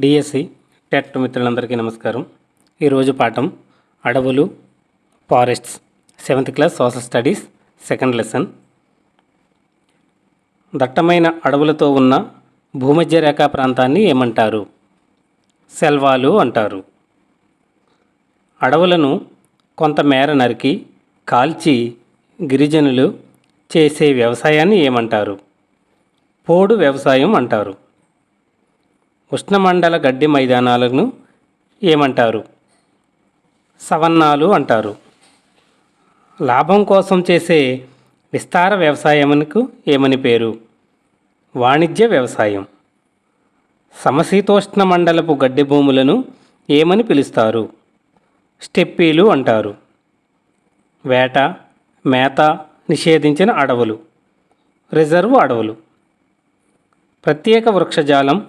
DSC TET మిత్రులందరికీ నమస్కారం. ఈరోజు పాఠం అడవులు, forests, 7th class social studies, second lesson. దట్టమైన అడవులతో ఉన్న భూమధ్య రేఖా ప్రాంతాన్ని ఏమంటారు? సెల్వాలు అంటారు. అడవులను కొంతమేర నరికి కాల్చి గిరిజనులు చేసే వ్యవసాయాన్ని ఏమంటారు? పోడు వ్యవసాయం అంటారు. ఉష్ణమండల గడ్డి మైదానాలను ఏమంటారు? సవన్నాలు అంటారు. లాభం కోసం చేసే విస్తార వ్యవసాయమునకు ఏమని పేరు? వాణిజ్య వ్యవసాయం. సమశీతోష్ణ మండలపు గడ్డి భూములను ఏమని పిలుస్తారు? స్టెప్పీలు అంటారు. వేట, మేత నిషేధించిన అడవులు, రిజర్వ్ అడవులు. ప్రత్యేక వృక్షజాలం,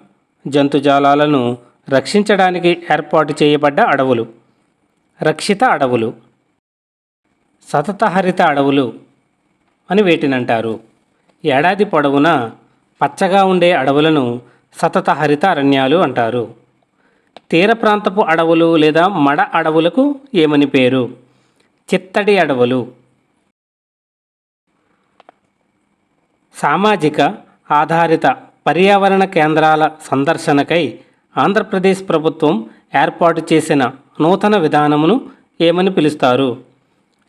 జంతుజాలాలను రక్షించడానికి ఏర్పాటు చేయబడ్డ అడవులు, రక్షిత అడవులు. సతతహరిత అడవులు అని వేటినంటారు? ఏడాది పొడవునా పచ్చగా ఉండే అడవులను సతతహరిత అరణ్యాలు అంటారు. తీర ప్రాంతపు అడవులు లేదా మడ అడవులకు ఏమని పేరు? చిత్తడి అడవులు. సామాజిక ఆధారిత పర్యావరణ కేంద్రాల సందర్శనకై ఆంధ్రప్రదేశ్ ప్రభుత్వం ఏర్పాటు చేసిన నూతన విధానమును ఏమని పిలుస్తారు?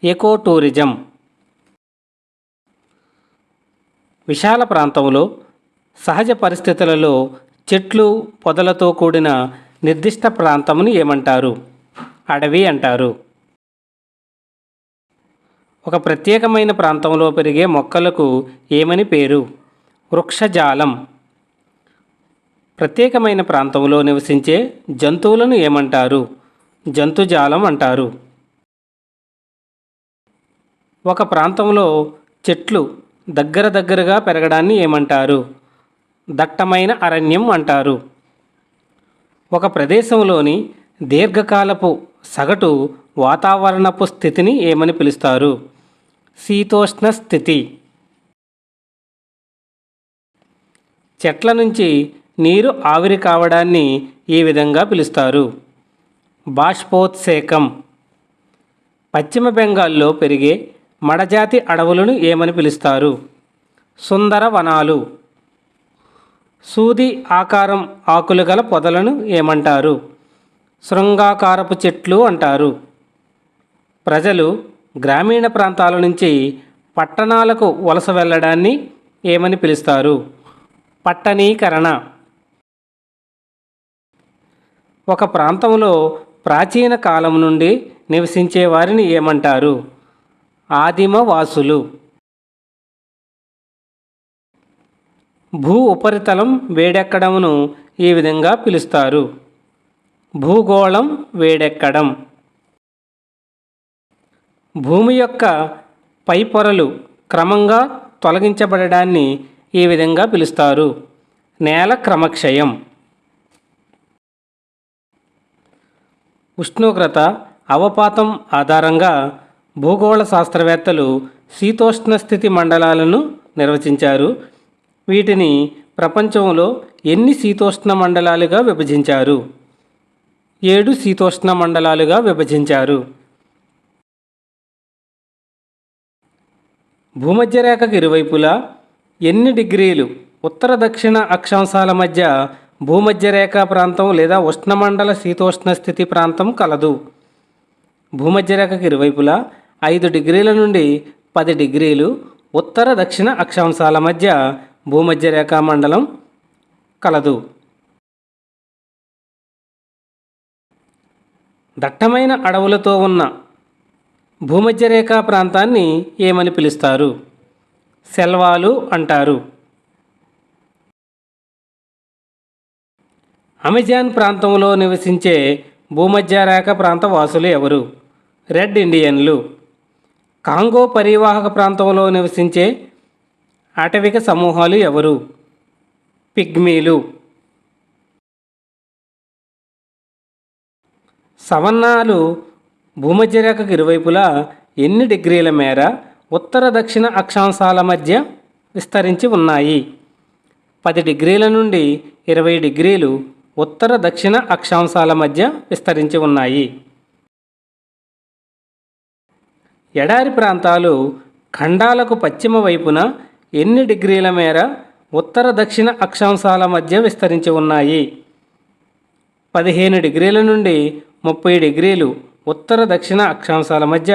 Eco tourism. విశాల ప్రాంతంలో సహజ పరిస్థితులలో చెట్లు, పొదలతో కూడిన నిర్దిష్ట ప్రాంతమును ఏమంటారు? అడవి అంటారు. ఒక ప్రత్యేకమైన ప్రాంతంలో పెరిగే మొక్కలకు ఏమని పేరు? వృక్షజాలం. ప్రత్యేకమైన ప్రాంతంలో నివసించే జంతువులను ఏమంటారు? జంతుజాలం అంటారు. ఒక ప్రాంతంలో చెట్లు దగ్గరగా పెరగడాన్ని ఏమంటారు? దట్టమైన అరణ్యం అంటారు. ఒక ప్రదేశంలోని దీర్ఘకాలపు సగటు వాతావరణపు స్థితిని ఏమని పిలుస్తారు? శీతోష్ణ స్థితి. చెట్ల నుంచి నీరు ఆవిరి కావడాన్ని ఈ విధంగా పిలుస్తారు? బాష్పోత్సేకం. పశ్చిమ బెంగాల్లో పెరిగే మడజాతి అడవులను ఏమని పిలుస్తారు? సుందర వనాలు. సూది ఆకారం ఆకులు గల పొదలను ఏమంటారు? శృంగాకారపు చెట్లు అంటారు. ప్రజలు గ్రామీణ ప్రాంతాల నుంచి పట్టణాలకు వలస వెళ్ళడాన్ని ఏమని పిలుస్తారు? పట్టణీకరణ. ఒక ప్రాంతంలో ప్రాచీన కాలం నుండి నివసించే వారిని ఏమంటారు? ఆదిమ వాసులు. భూ ఉపరితలం వేడెక్కడమును ఈ విధంగా పిలుస్తారు? భూగోళం వేడెక్కడం. భూమి యొక్క పై పొరలు క్రమంగా తొలగించబడడాన్ని ఈ విధంగా పిలుస్తారు? నేల క్రమక్షయం. ఉష్ణోగ్రత, అవపాతం ఆధారంగా భూగోళ శాస్త్రవేత్తలు శీతోష్ణ స్థితి మండలాలను నిర్వచించారు. వీటిని ప్రపంచంలో ఎన్ని శీతోష్ణ మండలాలుగా విభజించారు? 7 శీతోష్ణ మండలాలుగా విభజించారు. భూమధ్యరేఖకు ఇరువైపులా ఎన్ని డిగ్రీలు ఉత్తర దక్షిణ అక్షాంశాల మధ్య భూమధ్యరేఖా ప్రాంతం లేదా ఉష్ణమండల శీతోష్ణ స్థితి ప్రాంతం కలదు? భూమధ్యరేఖకు ఇరువైపులా 5 డిగ్రీల నుండి 10 డిగ్రీలు ఉత్తర దక్షిణ అక్షాంశాల మధ్య భూమధ్యరేఖా మండలం కలదు. దట్టమైన అడవులతో ఉన్న భూమధ్యరేఖా ప్రాంతాన్ని ఏమని పిలుస్తారు? సెల్వాలు అంటారు. అమెజాన్ ప్రాంతంలో నివసించే భూమధ్యరేఖ ప్రాంత వాసులు ఎవరు? రెడ్ ఇండియన్లు. కాంగో పరివాహక ప్రాంతంలో నివసించే ఆటవిక సమూహాలు ఎవరు? పిగ్మీలు. సవన్నాలు భూమధ్యరేఖకు ఇరువైపులా ఎన్ని డిగ్రీల మేర ఉత్తర దక్షిణ అక్షాంశాల మధ్య విస్తరించి ఉన్నాయి? 10 డిగ్రీల నుండి 20 డిగ్రీలు ఉత్తర దక్షిణ అక్షాంశాల మధ్య విస్తరించి ఉన్నాయి. ఎడారి ప్రాంతాలు ఖండాలకు పశ్చిమ వైపున ఎన్ని డిగ్రీల మేర ఉత్తర దక్షిణ అక్షాంశాల మధ్య విస్తరించి ఉన్నాయి? 15 డిగ్రీల నుండి 30 డిగ్రీలు ఉత్తర దక్షిణ అక్షాంశాల మధ్య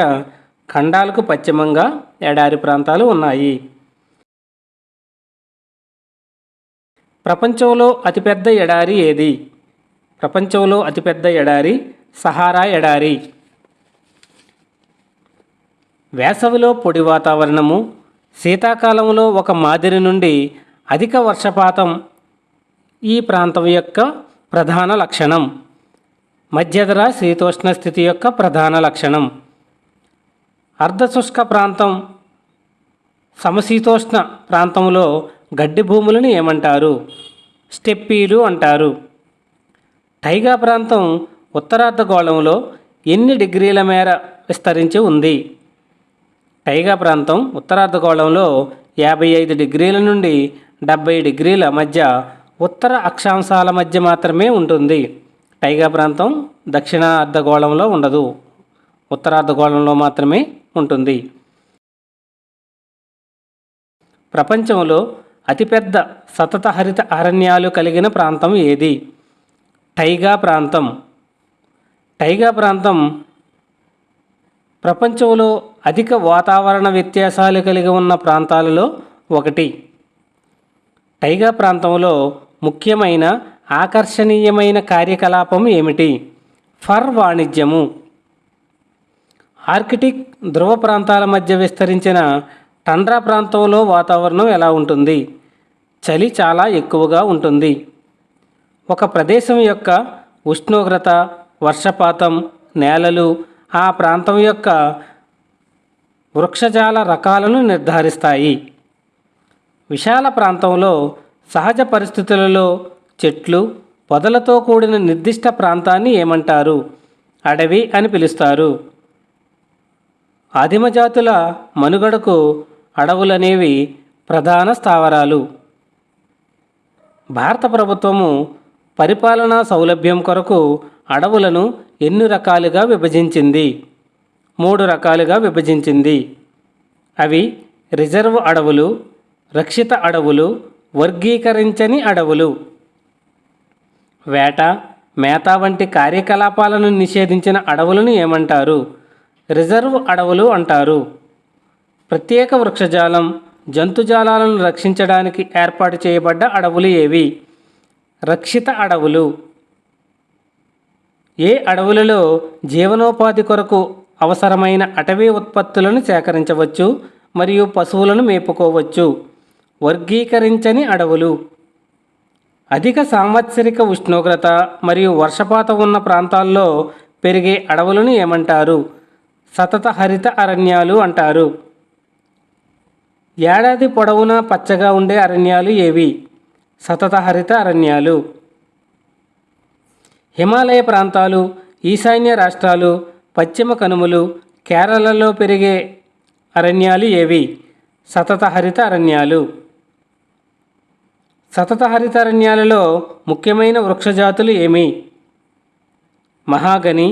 ఖండాలకు పశ్చిమంగా ఎడారి ప్రాంతాలు ఉన్నాయి. ప్రపంచంలో అతిపెద్ద ఎడారి ఏది? ప్రపంచంలో అతిపెద్ద ఎడారి సహారా ఎడారి. వేసవిలో పొడి వాతావరణము, శీతాకాలంలో ఒక మాదిరి నుండి అధిక వర్షపాతం ఈ ప్రాంతం యొక్క ప్రధాన లక్షణం. మధ్యధరా శీతోష్ణ స్థితి యొక్క ప్రధాన లక్షణం. అర్ధశుష్క ప్రాంతం, సమశీతోష్ణ ప్రాంతంలో గడ్డి భూములను ఏమంటారు? స్టెప్పీలు అంటారు. టైగా ప్రాంతం ఉత్తరార్ధగోళంలో ఎన్ని డిగ్రీల మేర విస్తరించి ఉంది? టైగా ప్రాంతం ఉత్తరార్ధగోళంలో 55 డిగ్రీల నుండి 70 డిగ్రీల మధ్య ఉత్తర అక్షాంశాల మధ్య మాత్రమే ఉంటుంది. టైగా ప్రాంతం దక్షిణ అర్ధగోళంలో ఉండదు, ఉత్తరార్ధగోళంలో మాత్రమే ఉంటుంది. ప్రపంచంలో అతిపెద్ద సతత హరిత అరణ్యాలు కలిగిన ప్రాంతం ఏది? టైగా ప్రాంతం. టైగా ప్రాంతం ప్రపంచంలో అధిక వాతావరణ వ్యత్యాసాలు కలిగి ఉన్న ప్రాంతాలలో ఒకటి. టైగా ప్రాంతంలో ముఖ్యమైన ఆకర్షణీయమైన కార్యకలాపం ఏమిటి? ఫర్ వాణిజ్యము. ఆర్కిటిక్ ధ్రువ ప్రాంతాల మధ్య విస్తరించిన టండ్రా ప్రాంతంలో వాతావరణం ఎలా ఉంటుంది? చలి చాలా ఎక్కువగా ఉంటుంది. ఒక ప్రదేశం యొక్క ఉష్ణోగ్రత, వర్షపాతం, నేలలు ఆ ప్రాంతం యొక్క వృక్షజాల రకాలను నిర్ధారిస్తాయి. విశాల ప్రాంతంలో సహజ పరిస్థితులలో చెట్లు, పొదలతో కూడిన నిర్దిష్ట ప్రాంతాన్ని ఏమంటారు? అడవి అని పిలుస్తారు. ఆదిమజాతుల మనుగడకు అడవులనేవి ప్రధాన స్థావరాలు. భారత ప్రభుత్వము పరిపాలనా సౌలభ్యం కొరకు అడవులను ఎన్ని రకాలుగా విభజించింది? 3 రకాలుగా విభజించింది. అవి రిజర్వ్ అడవులు, రక్షిత అడవులు, వర్గీకరించని అడవులు. వేట, మేత వంటి కార్యకలాపాలను నిషేధించిన అడవులను ఏమంటారు? రిజర్వ్ అడవులు అంటారు. ప్రత్యేక వృక్షజాలం, జంతుజాలాలను రక్షించడానికి ఏర్పాటు చేయబడ్డ అడవులు ఏవి? రక్షిత అడవులు. ఏ అడవులలో జీవనోపాధి కొరకు అవసరమైన అటవీ ఉత్పత్తులను సేకరించవచ్చు మరియు పశువులను మేపుకోవచ్చు? వర్గీకరించని అడవులు. అధిక సాంవత్సరిక ఉష్ణోగ్రత మరియు వర్షపాతం ఉన్న ప్రాంతాల్లో పెరిగే అడవులను ఏమంటారు? సతత హరిత అరణ్యాలు అంటారు. ఏడాది పొడవునా పచ్చగా ఉండే అరణ్యాలు ఏవి? సతత హరిత అరణ్యాలు. హిమాలయ ప్రాంతాలు, ఈశాన్య రాష్ట్రాలు, పశ్చిమ కనుమలు, కేరళలో పెరిగే అరణ్యాలు ఏవి? సతత హరిత అరణ్యాలు. సతత హరిత అరణ్యాలలో ముఖ్యమైన వృక్షజాతులు ఏమి? మహాగని,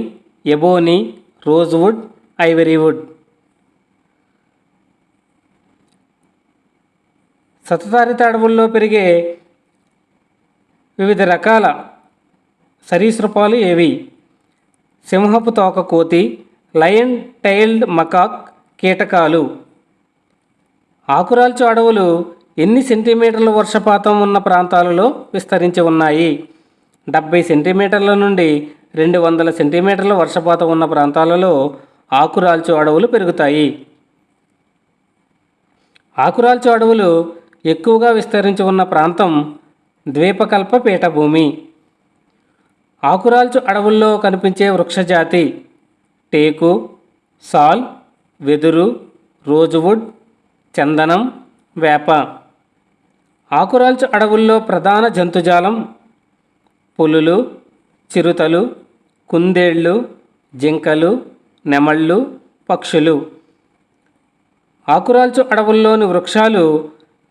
ఎబోని, రోజ్వుడ్, ఐవరీవుడ్. సతత హరిత అడవుల్లో పెరిగే వివిధ రకాల సరీసృపాలు ఏవి? సింహపు తోక కోతి, లయన్ టైల్డ్ మకాక్ కీటకాలు. ఆకురాల్చు అడవులు ఎన్ని సెంటీమీటర్ల వర్షపాతం ఉన్న ప్రాంతాలలో విస్తరించి ఉన్నాయి? 70 సెంటీమీటర్ల నుండి 200 సెంటీమీటర్ల వర్షపాతం ఉన్న ప్రాంతాలలో ఆకురాల్చు అడవులు పెరుగుతాయి. ఆకురాల్చు అడవులు ఎక్కువగా విస్తరించి ఉన్న ప్రాంతం ద్వీపకల్ప పీఠభూమి. ఆకురాల్చు అడవుల్లో కనిపించే వృక్షజాతి టేకు, సాల్, వెదురు, రోజ్వుడ్, చందనం, వేప. ఆకురాల్చు అడవుల్లో ప్రధాన జంతుజాలం పులులు, చిరుతలు, కుందేళ్ళు, జింకలు, నెమళ్ళు, పక్షులు. ఆకురాల్చు అడవుల్లోని వృక్షాలు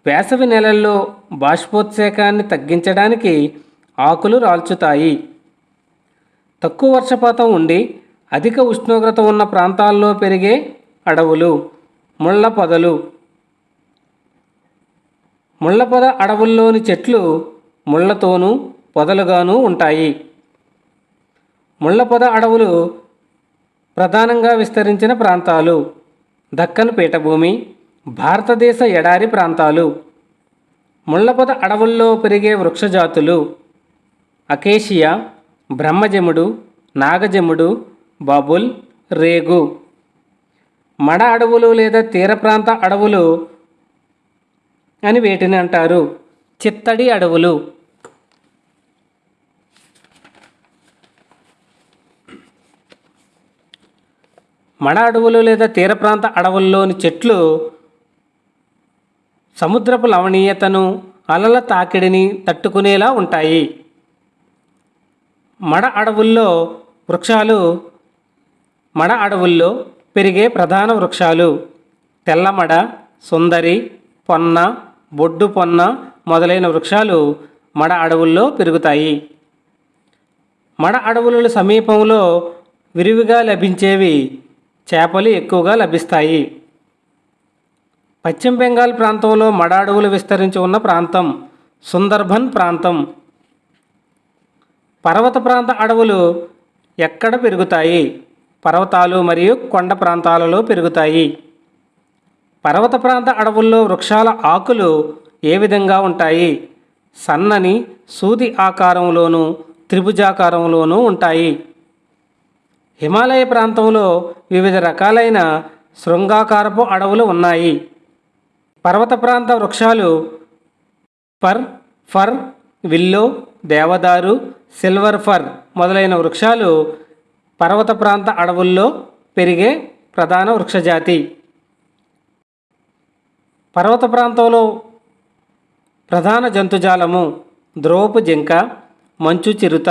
వేసవి నెలల్లో బాష్పోత్సేకాన్ని తగ్గించడానికి ఆకులు రాల్చుతాయి. తక్కువ వర్షపాతం ఉండి అధిక ఉష్ణోగ్రత ఉన్న ప్రాంతాల్లో పెరిగే అడవులు ముళ్ళ పొదలు. ముళ్ళ పొద అడవుల్లోని చెట్లు ముళ్ళతోనూ పొదలుగాను ఉంటాయి. ముళ్ళ పొద అడవులు ప్రధానంగా విస్తరించిన ప్రాంతాలు దక్కన్ పీఠభూమి, భారతదేశ ఎడారి ప్రాంతాలు. ముళ్ళపొద అడవుల్లో పెరిగే వృక్షజాతులు అకేషియా, బ్రహ్మజముడు, నాగజముడు, బబుల్, రేగు. మడ అడవులు లేదా తీర ప్రాంత అడవులు అని వీటిని అంటారు. చిత్తడి అడవులు. మడ అడవులు లేదా తీర ప్రాంత అడవుల్లోని చెట్లు సముద్రపు లవణీయతను, అలల తాకిడిని తట్టుకునేలా ఉంటాయి. మడ అడవుల్లో పెరిగే ప్రధాన వృక్షాలు తెల్లమడ, సుందరి, పొన్న, బొడ్డు పొన్న మొదలైన వృక్షాలు మడ అడవుల్లో పెరుగుతాయి. మడ అడవుల సమీపంలో విరివిగా లభించేవి చేపలు ఎక్కువగా లభిస్తాయి. పశ్చిమ బెంగాల్ ప్రాంతంలో మడ అడవులు విస్తరించి ఉన్న ప్రాంతం సుందర్బన్ ప్రాంతం. పర్వత ప్రాంత అడవులు ఎక్కడ పెరుగుతాయి? పర్వతాలు మరియు కొండ ప్రాంతాలలో పెరుగుతాయి. పర్వత ప్రాంత అడవుల్లో వృక్షాల ఆకులు ఏ విధంగా ఉంటాయి? సన్నని సూది ఆకారంలోనూ త్రిభుజాకారంలోనూ ఉంటాయి. హిమాలయ ప్రాంతంలో వివిధ రకాలైన శృంగాకారపు అడవులు ఉన్నాయి. పర్వత ప్రాంత వృక్షాలు ఫర్, విల్లో, దేవదారు, సిల్వర్ ఫర్ మొదలైన వృక్షాలు పర్వత ప్రాంత అడవుల్లో పెరిగే ప్రధాన వృక్షజాతి. పర్వత ప్రాంతంలో ప్రధాన జంతుజాలము ధ్రువపు జింక, మంచు చిరుత.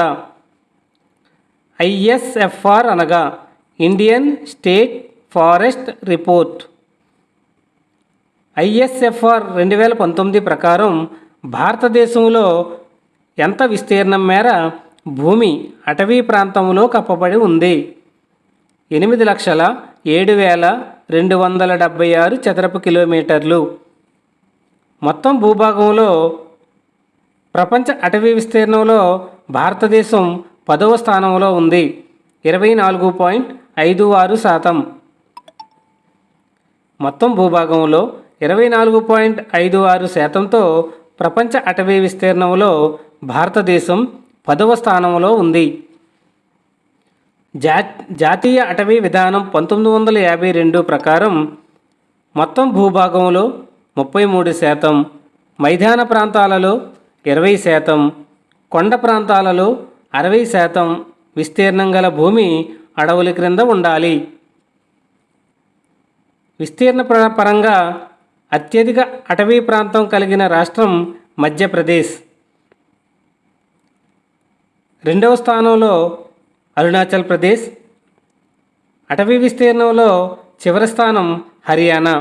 ఐఎస్ఎఫ్ఆర్ అనగా Indian state forest report. ISFR 2019 ప్రకారం భారతదేశంలో ఎంత విస్తీర్ణం మేర భూమి అటవీ ప్రాంతంలో కప్పబడి ఉంది? 8,07,276 చదరపు కిలోమీటర్లు. మొత్తం భూభాగంలో ప్రపంచ అటవీ విస్తీర్ణంలో భారతదేశం 10వ స్థానంలో ఉంది, 24.56%. మొత్తం భూభాగంలో 24.56%తో ప్రపంచ అటవీ విస్తీర్ణంలో భారతదేశం 10వ స్థానంలో ఉంది. జాతీయ అటవీ విధానం 1952 ప్రకారం మొత్తం భూభాగంలో 33%, మైదాన ప్రాంతాలలో 20%, కొండ ప్రాంతాలలో 60% విస్తీర్ణం గల భూమి అడవుల క్రింద ఉండాలి. విస్తీర్ణ పరంగా అత్యధిక అటవీ ప్రాంతం కలిగిన రాష్ట్రం మధ్యప్రదేశ్. 2వ స్థానంలో అరుణాచల్ ప్రదేశ్. అటవీ విస్తీర్ణంలో చివరి స్థానం హర్యానా.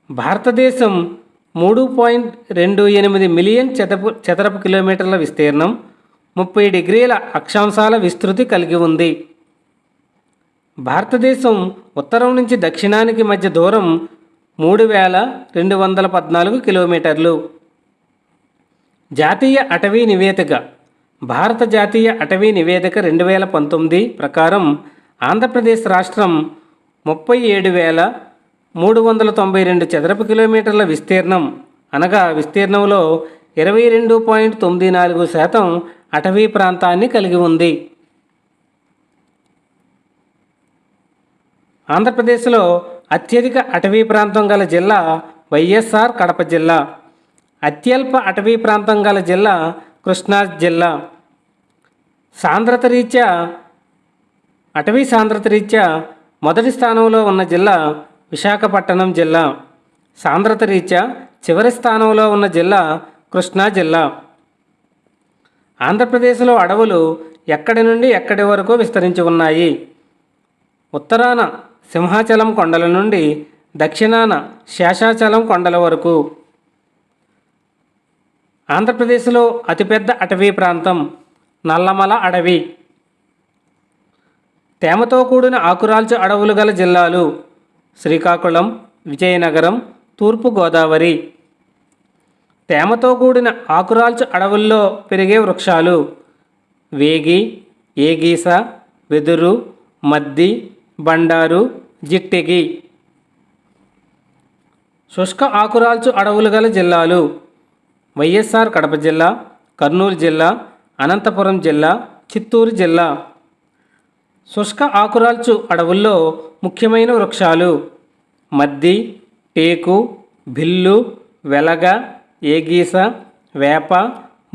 భారతదేశం 3.28 మిలియన్ చదరపు కిలోమీటర్ల విస్తీర్ణం, 30 డిగ్రీల అక్షాంశాల విస్తృతి కలిగి ఉంది. భారతదేశం ఉత్తరం నుంచి దక్షిణానికి మధ్య దూరం 3,214 కిలోమీటర్లు. జాతీయ అటవీ నివేదిక. భారత జాతీయ అటవీ నివేదిక 2019 ప్రకారం ఆంధ్రప్రదేశ్ రాష్ట్రం 37,392 చదరపు కిలోమీటర్ల విస్తీర్ణం, అనగా విస్తీర్ణంలో 22.94% అటవీ ప్రాంతాన్ని కలిగి ఉంది. ఆంధ్రప్రదేశ్లో అత్యధిక అటవీ ప్రాంతం గల జిల్లా వైఎస్ఆర్ కడప జిల్లా. అత్యల్ప అటవీ ప్రాంతం గల జిల్లా కృష్ణా జిల్లా. అటవీ సాంద్రత రీత్యా మొదటి స్థానంలో ఉన్న జిల్లా విశాఖపట్నం జిల్లా. సాంద్రత రీత్యా చివరి స్థానంలో ఉన్న జిల్లా కృష్ణా జిల్లా. ఆంధ్రప్రదేశ్లో అడవులు ఎక్కడి నుండి ఎక్కడి వరకు విస్తరించి ఉన్నాయి? ఉత్తరాన సింహాచలం కొండల నుండి దక్షిణాన శేషాచలం కొండల వరకు. ఆంధ్రప్రదేశ్లో అతిపెద్ద అటవీ ప్రాంతం నల్లమల అడవి. తేమతో కూడిన ఆకురాల్చు అడవులు గల జిల్లాలు శ్రీకాకుళం, విజయనగరం, తూర్పుగోదావరి. తేమతో కూడిన ఆకురాల్చు అడవుల్లో పెరిగే వృక్షాలు వేగి, ఏగీస, వెదురు, మద్ది, బండారు, జిట్టెగి. శుష్క ఆకురాల్చు అడవులు గల జిల్లాలు వైఎస్ఆర్ కడప జిల్లా, కర్నూలు జిల్లా, అనంతపురం జిల్లా, చిత్తూరు జిల్లా. శుష్క ఆకురాల్చు అడవుల్లో ముఖ్యమైన వృక్షాలు మద్ది, టేకు, భిల్లు, వెలగ, ఏగీస, వేప,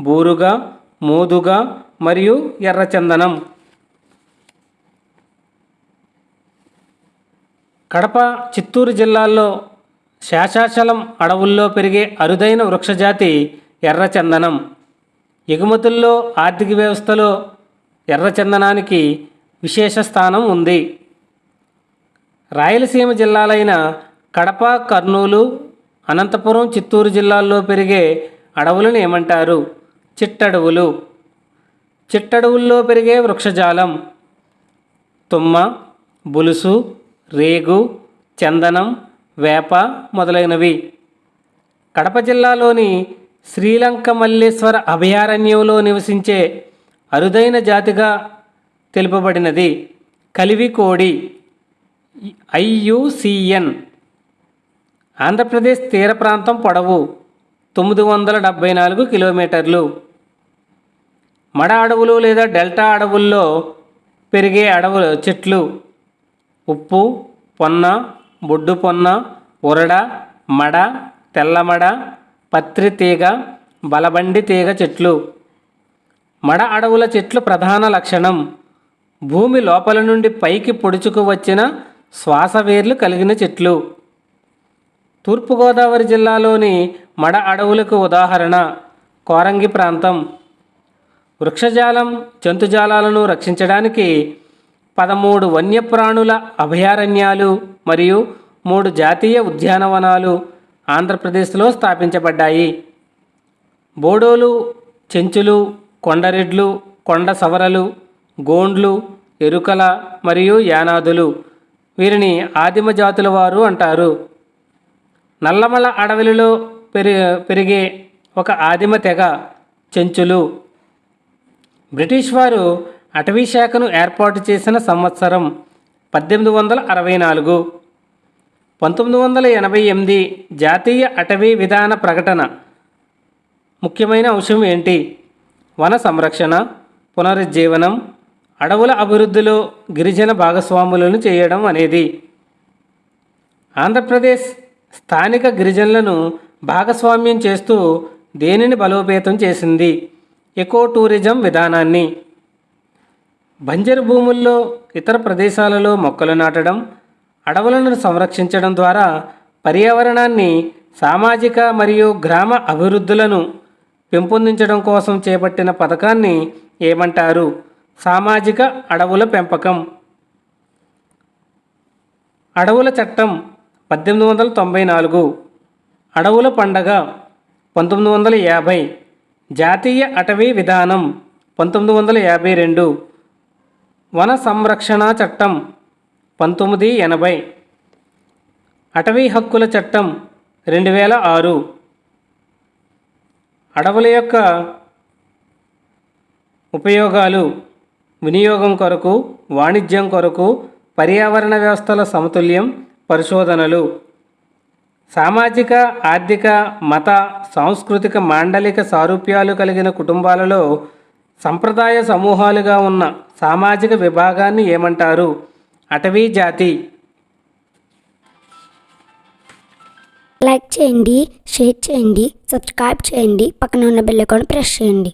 బూరుగ, మోదుగ మరియు ఎర్రచందనం. కడప, చిత్తూరు జిల్లాల్లో శేషాచలం అడవుల్లో పెరిగే అరుదైన వృక్షజాతి ఎర్రచందనం. ఎగుమతుల్లో, ఆర్థిక వ్యవస్థలో ఎర్రచందనానికి విశేష స్థానం ఉంది. రాయలసీమ జిల్లాలైన కడప, కర్నూలు, అనంతపురం, చిత్తూరు జిల్లాల్లో పెరిగే అడవులను ఏమంటారు? చిట్టడవులు. చిట్టడవుల్లో పెరిగే వృక్షజాలం తుమ్మ, బులుసు, రేగు, చందనం, వేప మొదలైనవి. కడప జిల్లాలోని శ్రీలంక మల్లేశ్వర అభయారణ్యంలో నివసించే అరుదైన జాతిగా తెలుపబడినది కలివికోడి IUCN. ఆంధ్రప్రదేశ్ తీర ప్రాంతం పొడవు 974 కిలోమీటర్లు. మడ అడవులు లేదా డెల్టా అడవుల్లో పెరిగే చెట్లు ఉప్పు, పొన్న, బొడ్డు పొన్న, ఉరడ, మడ, తెల్లమడ, పత్రి తీగ, బలబండి తీగ చెట్లు. మడ అడవుల చెట్లు ప్రధాన లక్షణం భూమి లోపల నుండి పైకి పొడుచుకు వచ్చిన శ్వాసవేర్లు కలిగిన చెట్లు. తూర్పుగోదావరి జిల్లాలోని మడ అడవులకు ఉదాహరణ కోరంగి ప్రాంతం. వృక్షజాలం, జంతుజాలాలను రక్షించడానికి 13 వన్యప్రాణుల అభయారణ్యాలు మరియు 3 జాతీయ ఉద్యానవనాలు ఆంధ్రప్రదేశ్లో స్థాపించబడ్డాయి. బోడోలు, చెంచులు, కొండరెడ్లు, కొండ సవరలు, గోండ్లు, ఎరుకల మరియు యానాదులు వీరిని ఆదిమ జాతుల వారు అంటారు. నల్లమల అడవులలో పెరిగే ఒక ఆదిమ తెగ చెంచులు. బ్రిటిష్ వారు అటవీ శాఖను ఏర్పాటు చేసిన సంవత్సరం 1864. 1988 జాతీయ అటవీ విధాన ప్రకటన ముఖ్యమైన అంశం ఏంటి? వన సంరక్షణ, పునరుజ్జీవనం, అడవుల అభివృద్ధిలో గిరిజన భాగస్వాములను చేయడం అనేది. ఆంధ్రప్రదేశ్ స్థానిక గిరిజనులను భాగస్వామ్యం చేస్తూ దేనిని బలోపేతం చేసింది? ఎకో టూరిజం విధానాన్ని. బంజరు భూముల్లో, ఇతర ప్రదేశాలలో మొక్కలు నాటడం, అడవులను సంరక్షించడం ద్వారా పర్యావరణాన్ని, సామాజిక మరియు గ్రామ అభివృద్ధులను పెంపొందించడం కోసం చేపట్టిన పథకాన్ని ఏమంటారు? సామాజిక అడవుల పెంపకం. అడవుల చట్టం 1894. అడవుల పండగ 1950. జాతీయ అటవీ విధానం 1952. వన సంరక్షణ చట్టం 1980. అటవీ హక్కుల చట్టం 2006. అడవుల యొక్క ఉపయోగాలు వినియోగం కొరకు, వాణిజ్యం కొరకు, పర్యావరణ వ్యవస్థల సమతుల్యం పరిశోధనలు. సామాజిక, ఆర్థిక, మత, సాంస్కృతిక మాండలిక సారూప్యాలు కలిగిన కుటుంబాలలో సంప్రదాయ సమూహాలుగా ఉన్న సామాజిక విభాగాన్ని ఏమంటారు? అటవీ జాతి. లైక్ చేయండి, షేర్ చేయండి, సబ్స్క్రైబ్ చేయండి, పక్కన ఉన్న బెల్ ఐకాన్ ప్రెస్ చేయండి.